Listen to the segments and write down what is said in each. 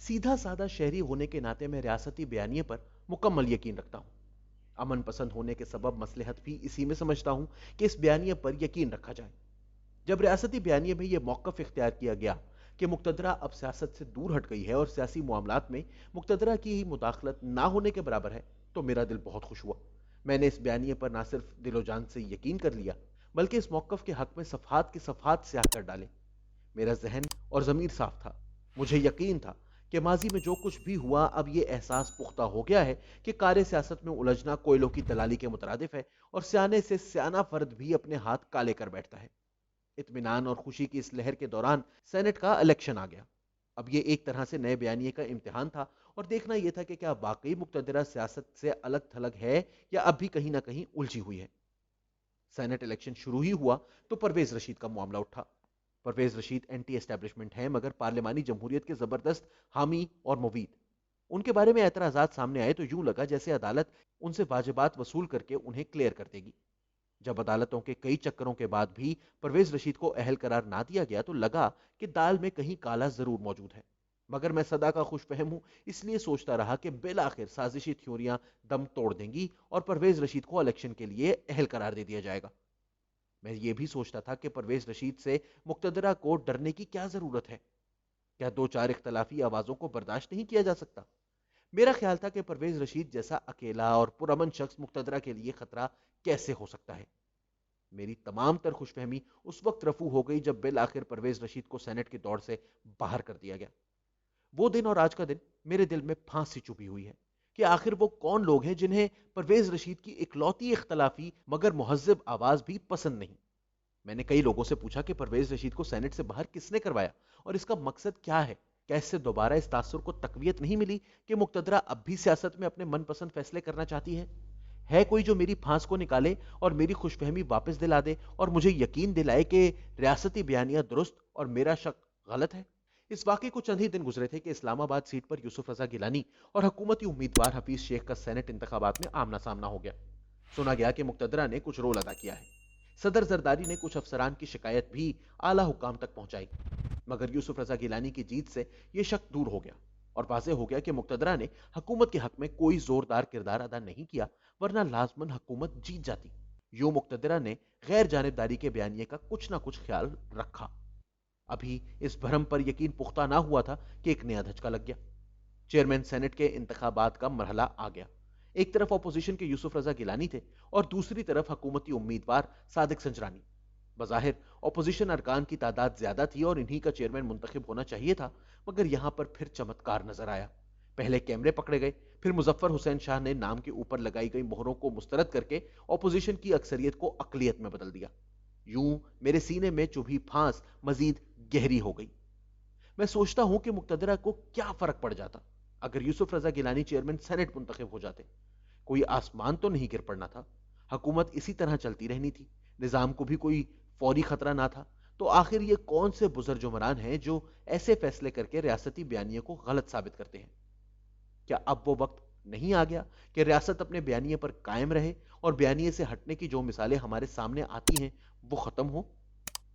सीधा साधा शहरी होने के नाते मैं रियासती बयानिए पर मुकम्मल यकीन रखता हूँ। अमन पसंद होने के सबब मसलहत भी इसी में समझता हूँ कि इस बयानिए पर यकीन रखा जाए। जब रियासती बयानिए में यह मौक़िफ़ इख्तियार किया गया कि मुक़तदरा अब सियासत से दूर हट गई है और सियासी मामलात में मुक़तदरा की ही मुदाखलत ना होने के बराबर है, तो मेरा दिल बहुत खुश हुआ। मैंने इस बयानिए पर ना सिर्फ दिलो जान से यकीन कर लिया, बल्कि इस मौक़िफ़ के हक़ में सफ़हात के सफ़हात स्याह कर डाले। मेरा ज़हन और ज़मीर साफ था। मुझे यकीन था कि माजी में जो कुछ भी हुआ, अब ये एहसास पुख्ता हो गया है कि कार सियासत में उलझना कोयलों की दलाली के मुतरादिफ है और सियाने से सियाना फर्द भी अपने हाथ काले कर बैठता है। इत्मीनान और खुशी की इस लहर के दौरान सेनेट का इलेक्शन आ गया। अब ये एक तरह से नए बयानिए का इम्तिहान था और देखना यह था कि क्या वाकई मुक्तदरा सियासत से अलग थलग है या अब भी कहीं ना कहीं उलझी हुई है। सेनेट इलेक्शन शुरू ही हुआ तो परवेज रशीद का मामला उठा। परवेज रशीद एंटी एस्टैब्लिशमेंट हैं, मगर पार्लिमानी जमहूरियत के जबरदस्त हामी और मुवीद। उनके बारे में एतराजात सामने आए तो यूं लगा जैसे अदालत उनसे वाजिबात वसूल करके उन्हें क्लियर कर देगी। जब अदालतों के कई चक्करों के बाद भी परवेज रशीद को अहल करार ना दिया गया तो लगा कि दाल में कहीं काला जरूर मौजूद है। मगर मैं सदा का खुशफहम हूं, इसलिए सोचता रहा कि बिल आखिर साजिशी थ्योरियां दम तोड़ देंगी और परवेज रशीद को इलेक्शन के लिए अहल करार दे दिया जाएगा। मैं ये भी सोचता था कि परवेज रशीद से मुक्तदरा को डरने की क्या जरूरत है। क्या दो चार इख्तलाफी आवाजों को बर्दाश्त नहीं किया जा सकता। मेरा ख्याल था कि परवेज रशीद जैसा अकेला और पुरअमन शख्स मुक्तदरा के लिए खतरा कैसे हो सकता है। मेरी तमाम तर खुशफहमी उस वक्त रफू हो गई जब बिल आखिर परवेज रशीद को सेनेट की दौड़ से बाहर कर दिया गया। वो दिन और आज का दिन मेरे दिल में फांसी चुभी हुई है कि आखिर वो कौन लोग हैं जिन्हें परवेज रशीद की इकलौती इख्तलाफी मगर मुहज्जब आवाज भी पसंद नहीं। मैंने कई लोगों से पूछा कि परवेज रशीद को सेनेट से बाहर किसने करवाया और इसका मकसद क्या है। क्या इससे दोबारा इस तासुर को तकवीयत नहीं मिली कि मुक्तदरा अब भी सियासत में अपने मनपसंद फैसले करना चाहती है कोई जो मेरी फांस को निकाले और मेरी खुशफहमी वापस दिला दे और मुझे यकीन दिलाए कि रियासती बयानिया दुरुस्त और मेरा शक गलत है। इस वाक़े को चंद ही दिन गुजरे थे कि इस्लामाबाद सीट पर यूसुफ रजा गिलानी और हुकूमती उम्मीदवार हफीज शेख का सेनेट इंतखाबात में आमना सामना हो गया। सुना गया कि मुक्तदरा ने कुछ रोल अदा किया है। सदर जरदारी ने कुछ अफसरान की शिकायत भी आला हुकाम तक पहुंचाई, मगर यूसुफ रजा गिलानी की जीत से यह शक दूर हो गया और वाज़ेह हो गया कि मुक्तदरा ने हुकूमत के हक में कोई जोरदार किरदार अदा नहीं किया, वरना लाजमन हुकूमत जीत जाती। यूं मुक्तदरा ने गैर जानिबदारी के बयानिए का कुछ ना कुछ ख्याल रखा। अभी इस भरम पर यकीन पुख्ता ना हुआ था कि एक नया धचका लग गया। चेयरमैन सेनेट के इंतखाबात का मरहला आ गया। एक तरफ अपोजिशन के यूसुफ रजा गिलानी थे और दूसरी तरफ हुकूमती उम्मीदवार सादिक संजरानी। बज़ाहिर अपोजिशन अरकान की तादाद ज्यादा थी और इन्हीं का चेयरमैन मुंतखब होना चाहिए था, मगर यहां पर फिर चमत्कार नजर आया। पहले कैमरे पकड़े गए, फिर मुजफ्फर हुसैन शाह ने नाम के ऊपर लगाई गई मोहरों को मुस्तरद करके अपोजिशन की अक्सरियत को अकलियत में बदल दिया। यूं मेरे सीने में चुभी फांस मजीद गहरी हो गई। मैं सोचता हूं कि मुक्तदरा को क्या फर्क पड़ जाता अगर यूसुफ रजा गिलानी चेयरमैन सेनेट मुंतखब हो जाते। कोई आसमान तो नहीं गिर पड़ना था। हुकूमत इसी तरह चलती रहनी थी। निजाम को भी कोई फौरी खतरा ना था। तो आखिर ये कौन से बुजुर्ग जुमरान हैं जो ऐसे फैसले करके रियासती बयानिए को गलत साबित करते हैं। क्या अब वो वक्त नहीं आ गया कि रियासत अपने बयानिए पर कायम रहे और बयानिए से हटने की जो मिसालें हमारे सामने आती हैं वो खत्म हो।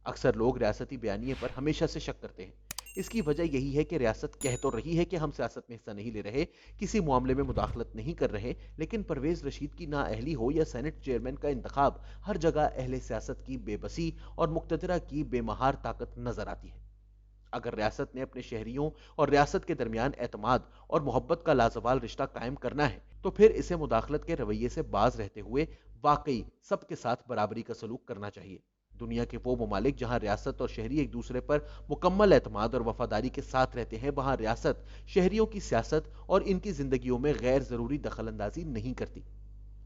अक्सर लोग रियासती बयानिए पर हमेशा से शक करते हैं। इसकी वजह यही है कि रियासत कह तो रही है कि हम सियासत में हिस्सा नहीं ले रहे, किसी मामले में मुदाखलत नहीं कर रहे, लेकिन परवेज रशीद की नाअहली हो या सेनेट चेयरमैन का इंतखाब, हर जगह अहले सियासत की बेबसी और मुक्तदरा की बेमहार ताकत नजर आती है। अगर रियासत ने अपने शहरियों और रियासत के दरमियान एतमाद और मोहब्बत का लाजवाल रिश्ता कायम करना है तो फिर इसे मुदाखलत के रवैये से बाज रहते हुए वाकई सबके साथ बराबरी का सलूक करना चाहिए। दुनिया के वो ममालिक जहां रियासत और शहरी एक दूसरे पर मुकम्मल एतमाद और वफादारी के साथ रहते हैं, वहां रियासत शहरियों की सियासत और इनकी जिंदगियों में गैर जरूरी दखल अंदाजी नहीं करती।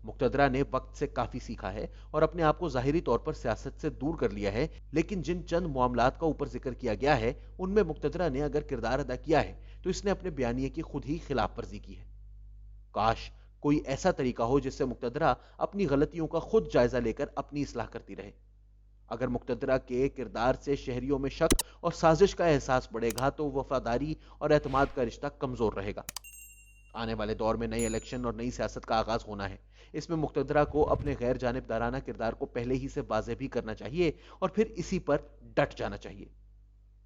मुक्तदरा ने वक्त से काफी सीखा है और अपने आप को जाहिरी तौर पर सियासत से दूर कर लिया है, लेकिन जिन चंद मामलात का ऊपर जिक्र किया गया है उनमें मुक्तदरा ने अगर किरदार अदा किया है तो इसने अपने बयानिए की खुद ही खिलाफ वर्जी की है। काश कोई ऐसा तरीका हो जिससे मुक्तदरा अपनी गलतियों का खुद जायजा लेकर अपनी इस्लाह करती रहे। अगर मुक्तदरा के किरदार से शहरियों में शक और साजिश का एहसास बढ़ेगा तो वफादारी और एतमाद का रिश्ता कमजोर रहेगा। आने वाले दौर में नए इलेक्शन और नई सियासत का आगाज होना है। इसमें मुक्तदरा को अपने गैर जानिबदाराना किरदार को पहले ही से वाज़ेह भी करना चाहिए और फिर इसी पर डट जाना चाहिए।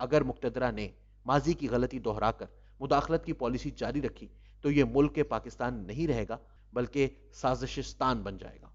अगर मुक्तदरा ने माजी की गलती दोहराकर مداخلت کی پالیسی جاری رکھی تو یہ ملک پاکستان نہیں رہے گا بلکہ سازشستان بن جائے گا۔